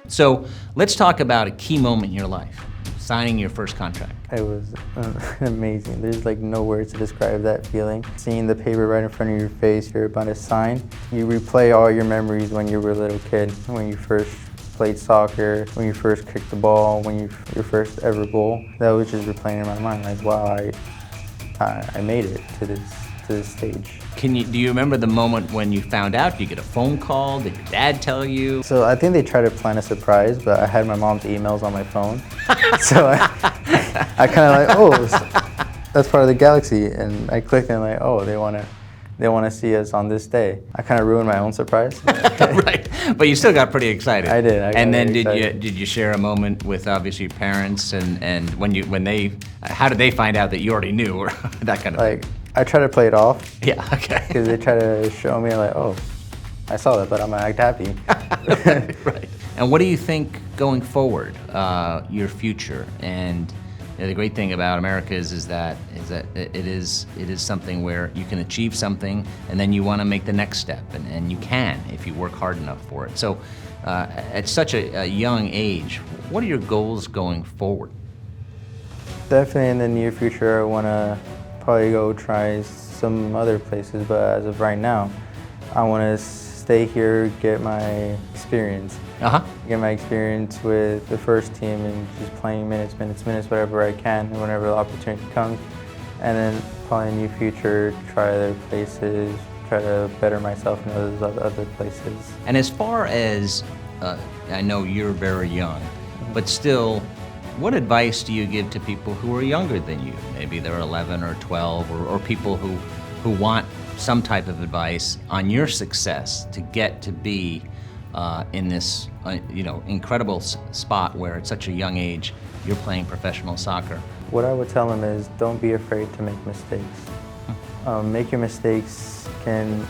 So let's talk about a key moment in your life, signing your first contract. It was amazing. There's like no words to describe that feeling. Seeing the paper right in front of your face, you're about to sign. You replay all your memories when you were a little kid, when you first played soccer, when you first kicked the ball, your first ever goal. That was just replaying in my mind, like, wow, I made it to this stage. Do you remember the moment when you found out? Did you get a phone call? Did your dad tell you? So I think they tried to plan a surprise, but I had my mom's emails on my phone. So I kind of like, oh, that's part of the galaxy. And I clicked and like, oh, they want to see us on this day. I kind of ruined my own surprise. Right, but you still got pretty excited. I did. And then did you share a moment with obviously your parents and how did they find out that you already knew or that kind of like thing? I try to play it off. Yeah, okay. Because they try to show me like, oh, I saw that, but I'm gonna act happy. Right. And what do you think going forward, your future? And the great thing about America is that it is something where you can achieve something and then you want to make the next step, and you can if you work hard enough for it. So at such a young age, what are your goals going forward? Definitely in the near future, I want to probably go try some other places, but as of right now, I want to stay here, get my experience. Get my experience with the first team and just playing minutes, whatever I can, and whenever the opportunity comes. And then probably in the near future, try other places, try to better myself in those other places. And as far as, I know you're very young, but still, what advice do you give to people who are younger than you? Maybe they're 11 or 12, or people who want some type of advice on your success to get to be in this incredible spot where at such a young age you're playing professional soccer. What I would tell them is don't be afraid to make mistakes. Making mistakes can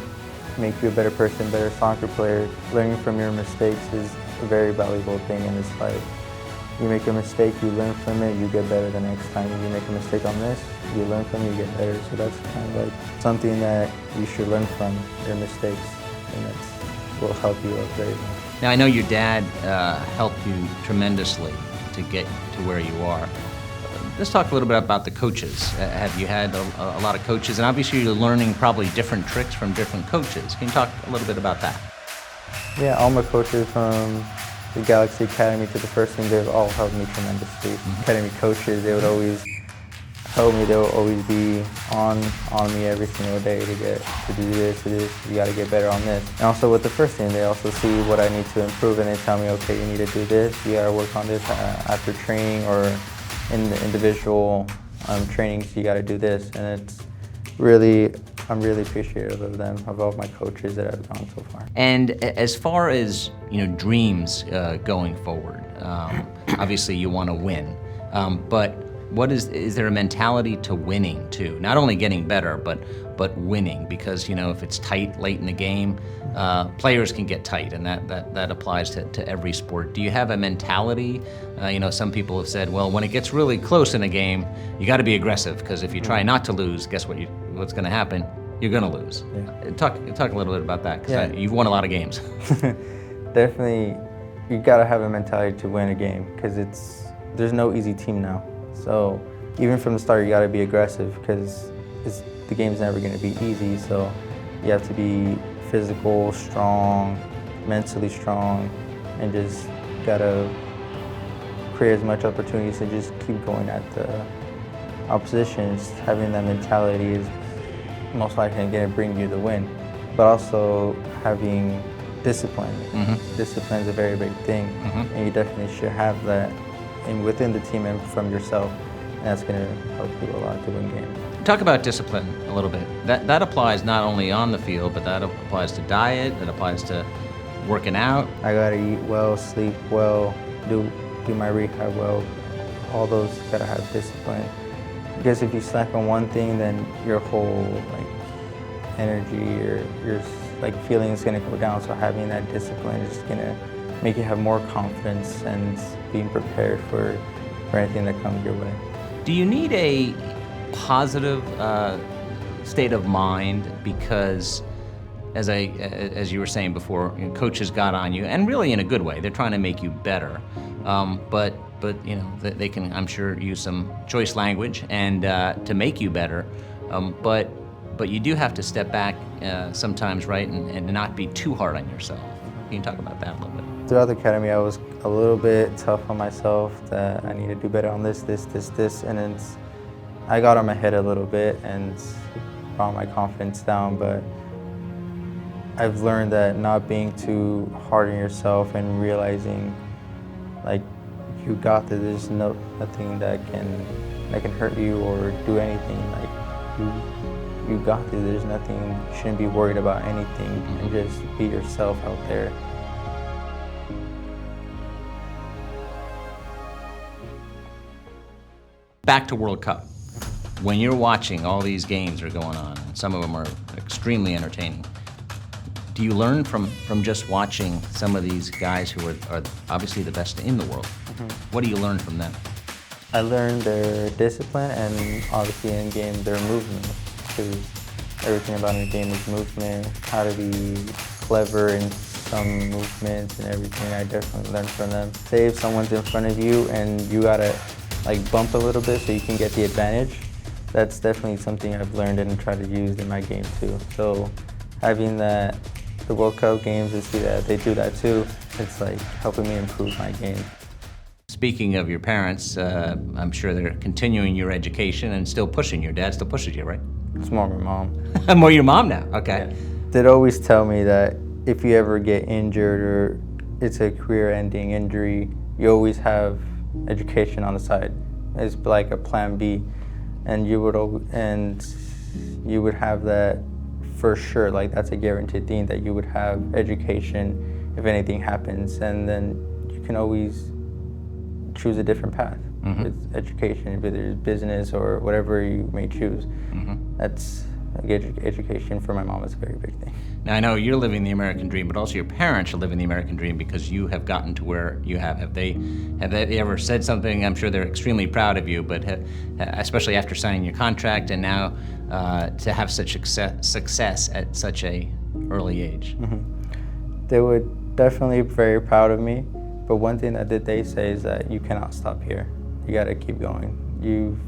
make you a better person, better soccer player. Learning from your mistakes is a very valuable thing in this life. You make a mistake, you learn from it, you get better the next time. If you make a mistake on this, you learn from it, you get better. So that's kind of like something that you should learn from your mistakes, and that will help you out very much. Now I know your dad helped you tremendously to get to where you are. Let's talk a little bit about the coaches. Have you had a lot of coaches? And obviously you're learning probably different tricks from different coaches. Can you talk a little bit about that? Yeah, all my coaches from the Galaxy Academy to the first team, they've all helped me tremendously. Academy coaches, they would always help me. They would always be on me every single day to do this, you got to get better on this. And also with the first team, they also see what I need to improve, and they tell me, okay, you need to do this, you got to work on this after training or in the individual trainings, you got to do this. And I'm really appreciative of them, of all my coaches that I've gone so far. And as far as dreams going forward, obviously you want to win, but is there a mentality to winning too? Not only getting better, but winning, because if it's tight late in the game, players can get tight, and that applies to every sport. Do you have a mentality? Some people have said, well, when it gets really close in a game, you got to be aggressive, because if you try not to lose, guess what's going to happen? You're going to lose. Yeah. Talk a little bit about that, because you've won a lot of games. Definitely, you got to have a mentality to win a game, because there's no easy team now. So even from the start, you got to be aggressive, because the game's never going to be easy. So you have to be physical, strong, mentally strong, and just got to create as much opportunities to just keep going at the oppositions. Having that mentality is most likely going to bring you the win, but also having discipline. Discipline is a very big thing, and you definitely should have that within the team and from yourself, and that's going to help you a lot to win games. Talk about discipline a little bit. That applies not only on the field, but that applies to diet, that applies to working out. I gotta eat well, sleep well, do my rehab well. All those gotta have discipline. Because if you slack on one thing, then your whole energy, your feeling is gonna go down. So having that discipline is just gonna make you have more confidence and being prepared for anything that comes your way. Do you need a positive state of mind? Because as you were saying before, coaches got on you, and really in a good way. They're trying to make you better, but they can, I'm sure, use some choice language and to make you better. But you do have to step back sometimes, right, and not be too hard on yourself. Can you talk about that a little bit? Throughout the academy, I was a little bit tough on myself that I need to do better on this, and then I got on my head a little bit and brought my confidence down, but I've learned that not being too hard on yourself and realizing, like, you got this. There's nothing that can hurt you or do anything. Like, you got this. There's nothing. You shouldn't be worried about anything, and just be yourself out there. Back to World Cup. When you're watching, all these games are going on, and some of them are extremely entertaining. Do you learn from just watching some of these guys who are obviously the best in the world? What do you learn from them? I learned their discipline and obviously in game their movement, because everything about in the game is movement, how to be clever in some movements and everything. I definitely learned from them. Say if someone's in front of you and you gotta like bump a little bit so you can get the advantage, that's definitely something I've learned and try to use in my game too. So having that, the World Cup games, and see that they do that too, it's like helping me improve my game. Speaking of your parents, I'm sure they're continuing your education and still pushing. Your dad still pushes you, right? It's more my mom. More your mom now, okay. Yeah. They'd always tell me that if you ever get injured or it's a career-ending injury, you always have education on the side. It's like a plan B, and you would have that for sure. Like, that's a guaranteed thing, that you would have education if anything happens, and then you can always choose a different path. With education, whether it's business or whatever you may choose. That's education for my mom is a very big thing. Now I know you're living the American dream, but also your parents are living the American dream because you have gotten to where you have. Have they ever said something? I'm sure they're extremely proud of you, but especially after signing your contract and now to have such success at such a early age. They would definitely be very proud of me, but one thing that they say is that you cannot stop here. You gotta keep going. You've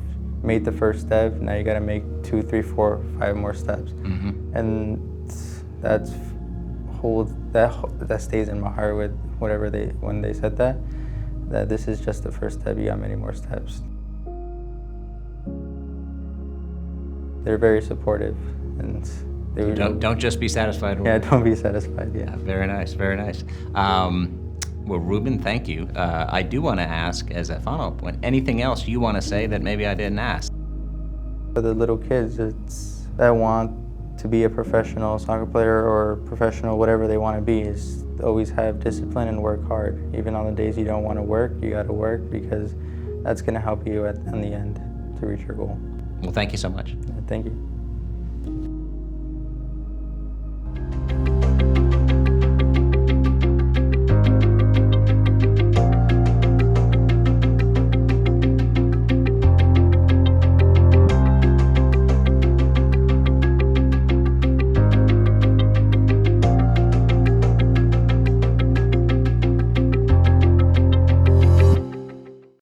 made the first step, now you gotta make 2, 3, 4, 5 more steps. And that stays in my heart with when they said that this is just the first step, you got many more steps. They're very supportive, and they don't just be satisfied. Yeah, don't be satisfied, yeah. Very nice, very nice. Well, Ruben, thank you. I do want to ask, as a final point, anything else you want to say that maybe I didn't ask? For the little kids that want to be a professional soccer player or professional whatever they want to be, is always have discipline and work hard. Even on the days you don't want to work, you got to work, because that's going to help you in the end to reach your goal. Well, thank you so much. Thank you.